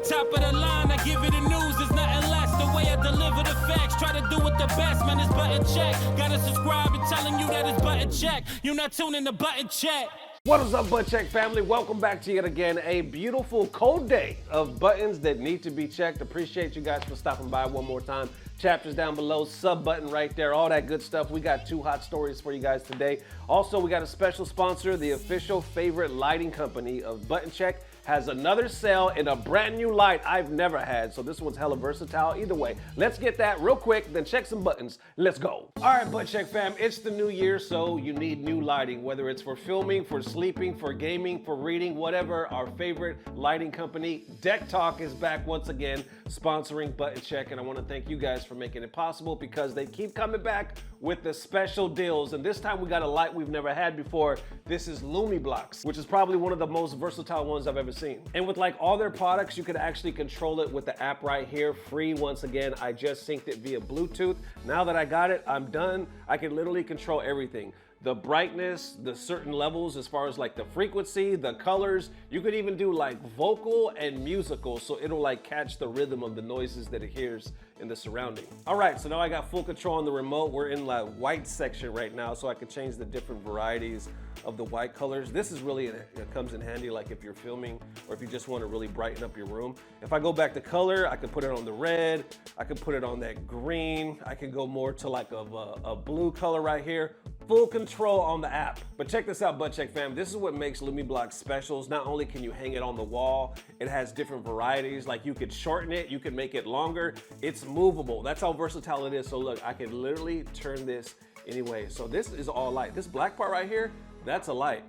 Top of the line, I give it the news, there's nothing less. The way I deliver the facts, try to do it the best, man, it's button check. Gotta subscribe and telling you that it's button check. You're not tuning to button check. What is up, Butt Check family? Welcome back to yet again a beautiful cold day of buttons that need to be checked. Appreciate you guys for stopping by one more time. Chapters down below, sub button right there, all that good stuff. We got two hot stories for you guys today. Also, we got a special sponsor, the official favorite lighting company of Button Check has another sale in a brand new light I've never had. So this one's hella versatile. Either way, let's get that real quick, then check some buttons. Let's go. All right, Butt Check fam, it's the new year, so you need new lighting, whether it's for filming, for sleeping, for gaming, for reading, whatever. Our favorite lighting company, Deck Talk, is back once again sponsoring Button Check, and I want to thank you guys for making it possible because they keep coming back with the special deals. And this time we got a light we've never had before. This is LumiBlocks, which is probably one of the most versatile ones I've ever seen. And with like all their products, you could actually control it with the app right here, free once again. I just synced it via Bluetooth. Now that I got it, I'm done. I can literally control everything. The brightness, the certain levels as far as like the frequency, the colors. You could even do like vocal and musical, so it'll like catch the rhythm of the noises that it hears in the surrounding. All right, so now I got full control on the remote. We're in like white section right now, so I can change the different varieties of the white colors. This is really, it comes in handy like if you're filming or if you just want to really brighten up your room. If I go back to color, I can put it on the red, I can put it on that green, I can go more to like a blue color right here. Full control on the app. But check this out, Butt Check fam. This is what makes LumiBlocks specials. Not only can you hang it on the wall, it has different varieties. Like you could shorten it, you can make it longer. It's movable. That's how versatile it is. So look, I can literally turn this anyway. So this is all light. This black part right here, that's a light.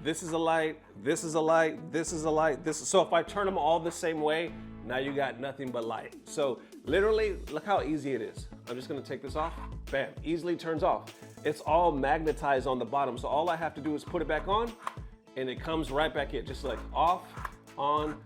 This is a light, this is a light, this is a light, so if I turn them all the same way, now you got nothing but light. So literally, look how easy it is. I'm just gonna take this off, bam, easily turns off. It's all magnetized on the bottom, so all I have to do is put it back on, and it comes right back in, just like off, on,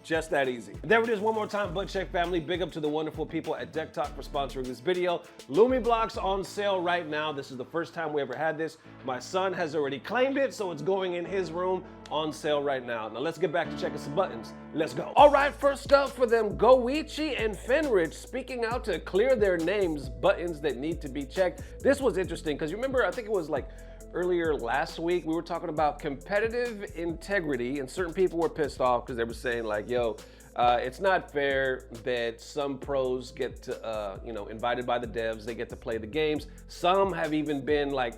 just that easy. There it is one more time, Butt Check family. Big up to the wonderful people at Deck Talk for sponsoring this video. LumiBlocks on sale right now. This is the first time we ever had this. My son has already claimed it, so it's going in his room on sale right now. Now let's get back to checking some buttons. Let's go. All right, first up for them, GO1 and Fenritti speaking out to clear their names, buttons that need to be checked. This was interesting because you remember, I think it was like earlier last week, we were talking about competitive integrity, and certain people were pissed off because they were saying like, yo, it's not fair that some pros get to, invited by the devs, they get to play the games. Some have even been like,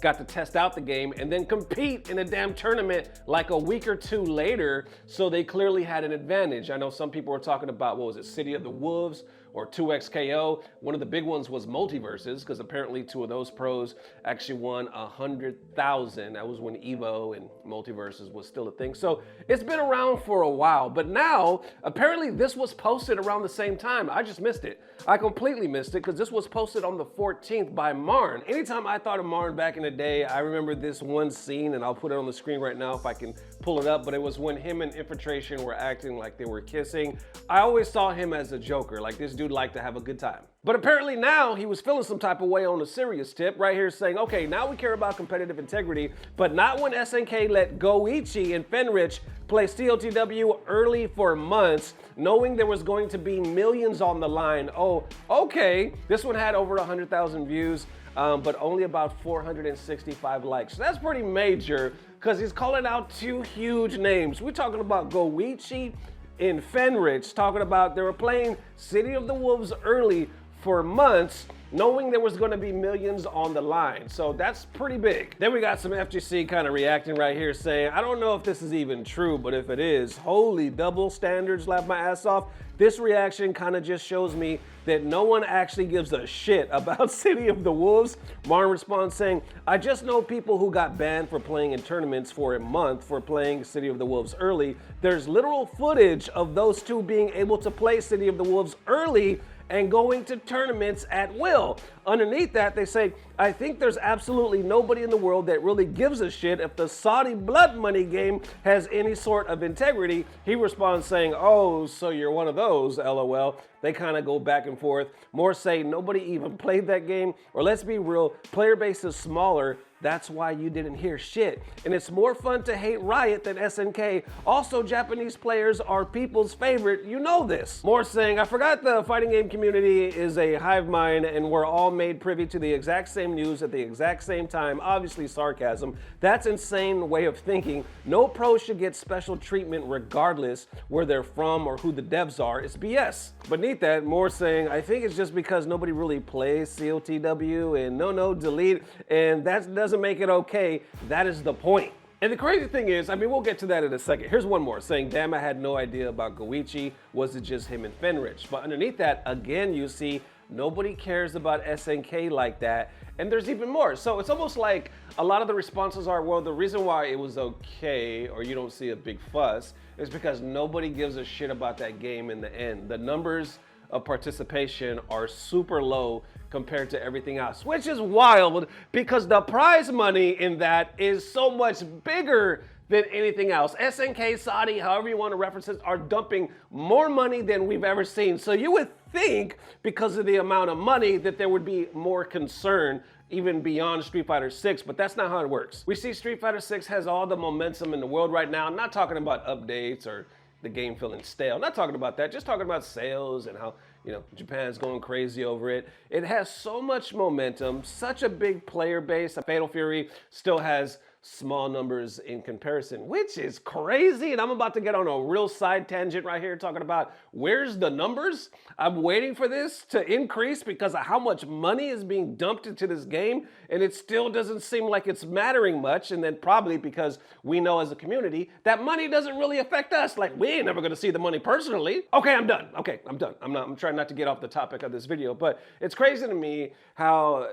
got to test out the game and then compete in a damn tournament like a week or two later, so they clearly had an advantage. I know some people were talking about, what was it, City of the Wolves or 2XKO. One of the big ones was Multiverses, because apparently two of those pros actually won 100,000. That was when Evo and Multiverses was still a thing. So it's been around for a while, but now apparently this was posted around the same time. I just missed it. I completely missed it because this was posted on the 14th by Marn. Anytime I thought of Marn back in the day, I remember this one scene, and I'll put it on the screen right now if I can pull it up, but it was when him and Infiltration were acting like they were kissing. I always saw him as a joker, like this dude liked to have a good time. But apparently now he was feeling some type of way on a serious tip right here, saying, okay, now we care about competitive integrity, but not when SNK let GO1 and Fenritti play COTW early for months, knowing there was going to be millions on the line. Oh, okay. This one had over 100,000 views, but only about 465 likes. So that's pretty major because he's calling out two huge names. We're talking about GO1 and Fenritti, talking about they were playing City of the Wolves early for months, knowing there was going to be millions on the line. So that's pretty big. Then we got some FGC kind of reacting right here saying, I don't know if this is even true, but if it is, holy double standards, laugh my ass off. This reaction kind of just shows me that no one actually gives a shit about City of the Wolves. Marn responds saying, I just know people who got banned for playing in tournaments for a month for playing City of the Wolves early. There's literal footage of those two being able to play City of the Wolves early and going to tournaments at will. Underneath that, they say, I think there's absolutely nobody in the world that really gives a shit if the Saudi blood money game has any sort of integrity. He responds saying, oh, so you're one of those, LOL. They kind of go back and forth. More say nobody even played that game, or let's be real, player base is smaller. That's why you didn't hear shit. And it's more fun to hate Riot than SNK. Also, Japanese players are people's favorite. You know this. More saying, I forgot the fighting game community is a hive mind and we're all made privy to the exact same news at the exact same time. Obviously sarcasm. That's insane way of thinking. No pro should get special treatment regardless where they're from or who the devs are. It's BS. Beneath that, more saying, I think it's just because nobody really plays COTW and no, delete, and that doesn't make it okay. That is the point. And the crazy thing is, I mean, we'll get to that in a second. Here's one more saying, damn, I had no idea about GO1. Was it just him and Fenritti? But underneath that, again, you see, nobody cares about SNK like that. And there's even more. So it's almost like a lot of the responses are, well, the reason why it was okay or you don't see a big fuss is because nobody gives a shit about that game in the end. The numbers of participation are super low compared to everything else, which is wild because the prize money in that is so much bigger than anything else. SNK, Saudi, however you want to reference it, are dumping more money than we've ever seen. So you would think because of the amount of money that there would be more concern even beyond Street Fighter 6, but that's not how it works. We see Street Fighter 6 has all the momentum in the world right now. I'm not talking about updates or the game feeling stale. I'm not talking about that, just talking about sales and how, you know, Japan's going crazy over it. It has so much momentum, such a big player base. Fatal Fury still has small numbers in comparison, which is crazy. And I'm about to get on a real side tangent right here talking about where's the numbers. I'm waiting for this to increase because of how much money is being dumped into this game. And it still doesn't seem like it's mattering much. And then probably because we know as a community that money doesn't really affect us. Like we ain't never going to see the money personally. Okay, I'm done. Okay, I'm done. I'm trying not to get off the topic of this video, but it's crazy to me how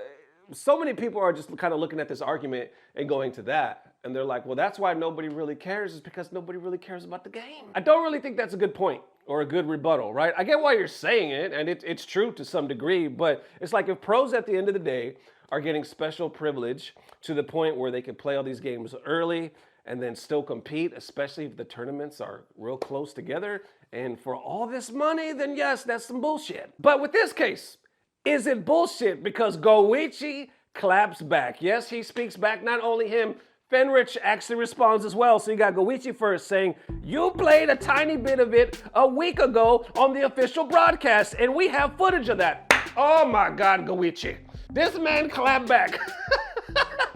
so many people are just kind of looking at this argument and going to that. And they're like, well, that's why nobody really cares, is because nobody really cares about the game. I don't really think that's a good point or a good rebuttal, right? I get why you're saying it, and it's true to some degree, but it's like if pros at the end of the day are getting special privilege to the point where they can play all these games early and then still compete, especially if the tournaments are real close together, and for all this money, then yes, that's some bullshit. But with this case, is it bullshit because GO1 claps back? Yes, he speaks back, not only him, Fenritti actually responds as well. So you got GO1 first saying, you played a tiny bit of it a week ago on the official broadcast, and we have footage of that. Oh my God, GO1. This man clapped back.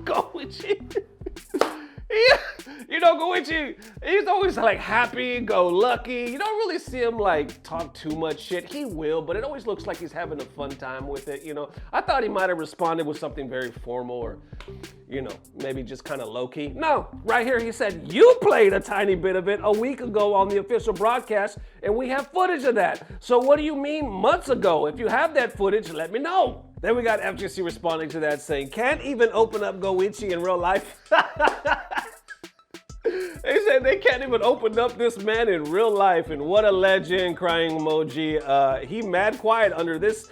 GO1. You know, GO1, he's always like happy, go lucky. You don't really see him like talk too much shit. He will, but it always looks like he's having a fun time with it, you know. I thought he might have responded with something very formal or, you know, maybe just kind of low key. No, right here he said, you played a tiny bit of it a week ago on the official broadcast and we have footage of that. So what do you mean months ago? If you have that footage, let me know. Then we got FGC responding to that saying, can't even open up GO1 in real life. They said they can't even open up this man in real life, and what a legend, crying emoji. He mad quiet under this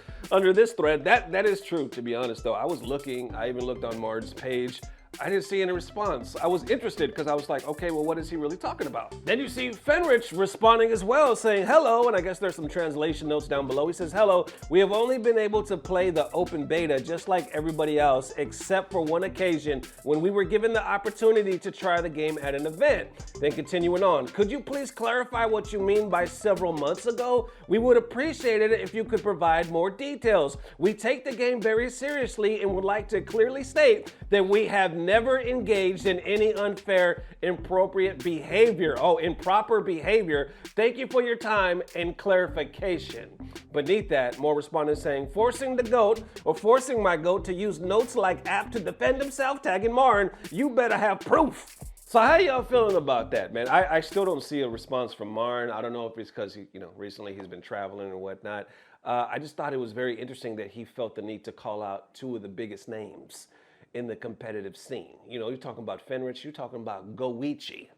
thread. That is true, to be honest though. I was looking, I even looked on Marge's page. I didn't see any response. I was interested because I was like, okay, well, what is he really talking about? Then you see Fenritti responding as well, saying hello, and I guess there's some translation notes down below. He says, hello, we have only been able to play the open beta just like everybody else, except for one occasion when we were given the opportunity to try the game at an event. Then continuing on, could you please clarify what you mean by several months ago? We would appreciate it if you could provide more details. We take the game very seriously and would like to clearly state that we have never engaged in any unfair, inappropriate behavior. Oh, improper behavior. Thank you for your time and clarification. Beneath that, more respondents saying, forcing the GOAT or forcing my GOAT to use notes like app to defend himself, tagging Marn, you better have proof. So how y'all feeling about that, man? I still don't see a response from Marn. I don't know if it's because he, you know, recently he's been traveling or whatnot. I just thought it was very interesting that he felt the need to call out two of the biggest names in the competitive scene. You know, you're talking about Fenritti, you're talking about GO1,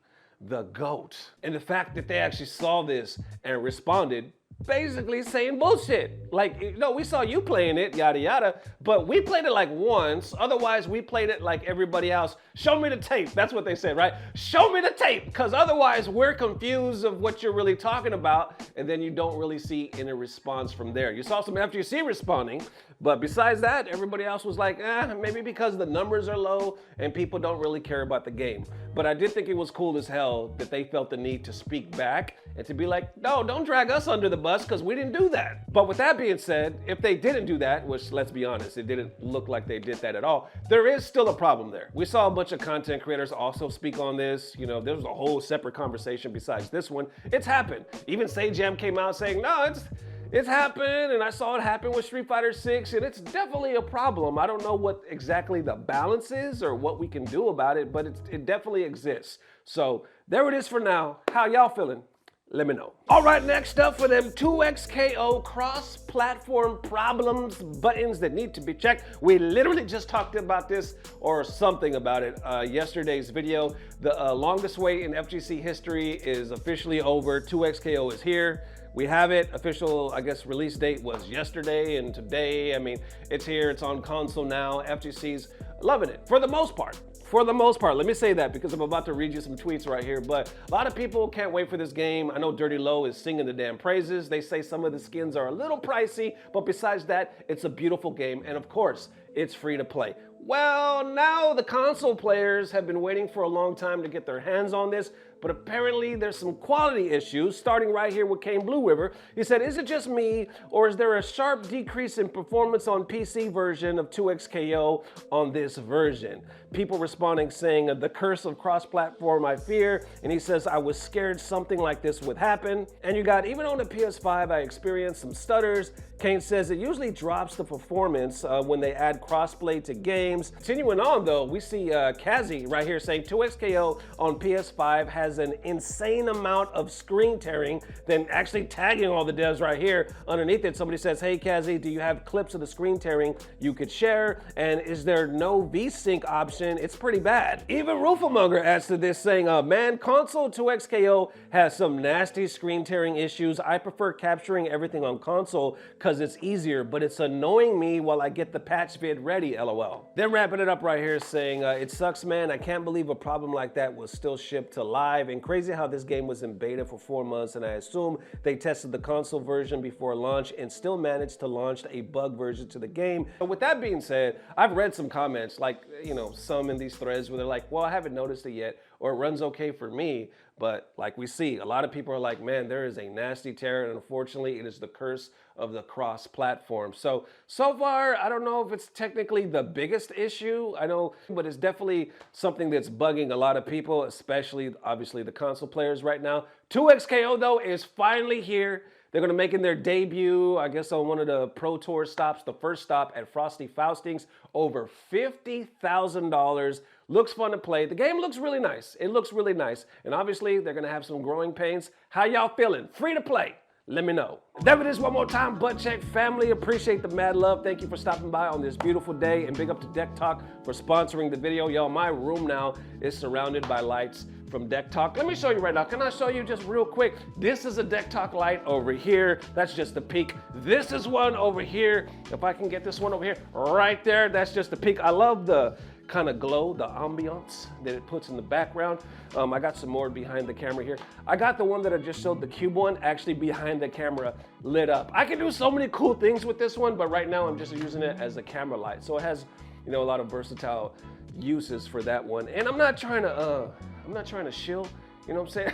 the GOAT. And the fact that they actually saw this and responded basically saying bullshit. Like, no, we saw you playing it, yada yada, but we played it like once. Otherwise, we played it like everybody else. Show me the tape. That's what they said, right? Show me the tape, because otherwise we're confused of what you're really talking about, and then you don't really see any response from there. You saw some FGC responding, but besides that, everybody else was like, maybe because the numbers are low and people don't really care about the game. But I did think it was cool as hell that they felt the need to speak back and to be like, no, don't drag us under the bus because we didn't do that. But with that being said, if they didn't do that, which let's be honest, it didn't look like they did that at all, there is still a problem there. We saw a bunch of content creators also speak on this. You know, there was a whole separate conversation besides this one. It's happened. Even Sajam came out saying, no, it's happened, and I saw it happen with Street Fighter 6, and it's definitely a problem. I don't know what exactly the balance is or what we can do about it, but it definitely exists. So there it is for now. How y'all feeling? Let me know. All right, next up for them 2XKO cross-platform problems, buttons that need to be checked. We literally just talked about this or something about it yesterday's video. The longest wait in FGC history is officially over. 2XKO is here. We have it. Official, I guess, release date was yesterday and today. I mean, it's here. It's on console now. FGC's loving it for the most part. For the most part, let me say that because I'm about to read you some tweets right here, but a lot of people can't wait for this game. I know Dirty Low is singing the damn praises. They say some of the skins are a little pricey, but besides that, it's a beautiful game, and of course, it's free to play. Well, now the console players have been waiting for a long time to get their hands on this, but apparently there's some quality issues, starting right here with Kane Blue River. He said, is it just me, or is there a sharp decrease in performance on PC version of 2XKO on this version? People responding saying, the curse of cross-platform I fear, and he says, I was scared something like this would happen. And you got, even on the PS5, I experienced some stutters. Kane says it usually drops the performance when they add crossplay to games. Continuing on though, we see Kazi right here saying 2XKO on PS5 has an insane amount of screen tearing, then actually tagging all the devs right here. Underneath it, somebody says, hey Kazi, do you have clips of the screen tearing you could share? And is there no VSync option? It's pretty bad. Even Roofamonger adds to this saying, man, console 2XKO has some nasty screen tearing issues. I prefer capturing everything on console because it's easier, but it's annoying me while I get the patch vid ready, LOL. They're wrapping it up right here saying, it sucks, man. I can't believe a problem like that was still shipped to live, and crazy how this game was in beta for 4 months, and I assume they tested the console version before launch and still managed to launch a bug version to the game. But with that being said, I've read some comments, like, you know, some in these threads where they're like, well, I haven't noticed it yet, or it runs okay for me. But like we see, a lot of people are like, man, there is a nasty tear, and unfortunately it is the curse of the cross-platform. So far, I don't know if it's technically the biggest issue, I know, but it's definitely something that's bugging a lot of people, especially obviously the console players right now. 2XKO though is finally here. They're gonna make in their debut, I guess on one of the Pro Tour stops, the first stop at Frosty Faustings, over $50,000. Looks fun to play. The game looks really nice. It looks really nice. And obviously, they're gonna have some growing pains. How y'all feeling? Free to play. Let me know. There it is one more time, Butt Check family. Appreciate the mad love. Thank you for stopping by on this beautiful day, and big up to Deck Talk for sponsoring the video. Y'all, my room now is surrounded by lights from Deck Talk. Let me show you right now. Can I show you just real quick? This is a Deck Talk light over here. That's just the peak. This is one over here. If I can get this one over here, right there, that's just the peak. I love the kind of glow, the ambiance that it puts in the background. I got some more behind the camera here. I got the one that I just showed, the cube one, actually behind the camera lit up. I can do so many cool things with this one, but right now I'm just using it as a camera light. So it has, you know, a lot of versatile uses for that one. And I'm not trying to shill, you know what I'm saying?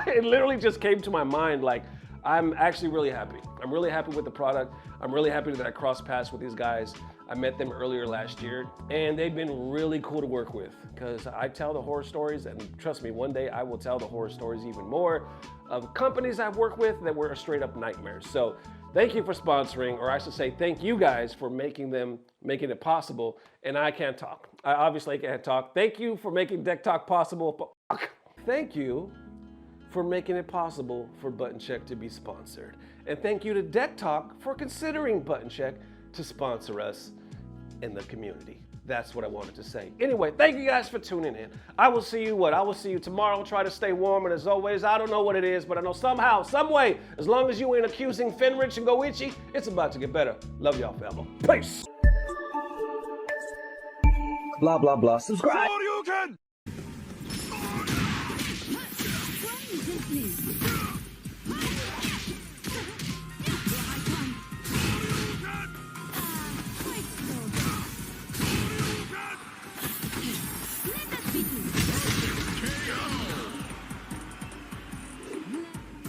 It literally just came to my mind, like, I'm actually really happy. I'm really happy with the product. I'm really happy that I crossed paths with these guys. I met them earlier last year, and they've been really cool to work with because I tell the horror stories, and trust me, one day I will tell the horror stories even more of companies I've worked with that were straight up nightmares. So thank you for sponsoring, or I should say thank you guys for making it possible. And I can't talk. I obviously can't talk. Thank you for making Deck Talk possible. Thank you for making it possible for Button Check to be sponsored. And thank you to Deck Talk for considering Button Check to sponsor us in the community. That's what I wanted to say. Anyway, thank you guys for tuning in. I will see you I will see you tomorrow. Try to stay warm, and as always, I don't know what it is, but I know somehow, some way, as long as you ain't accusing Fenritti and GO1, it's about to get better. Love y'all, family. Peace. Blah, blah, blah. Subscribe.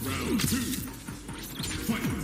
Round 2. Fight.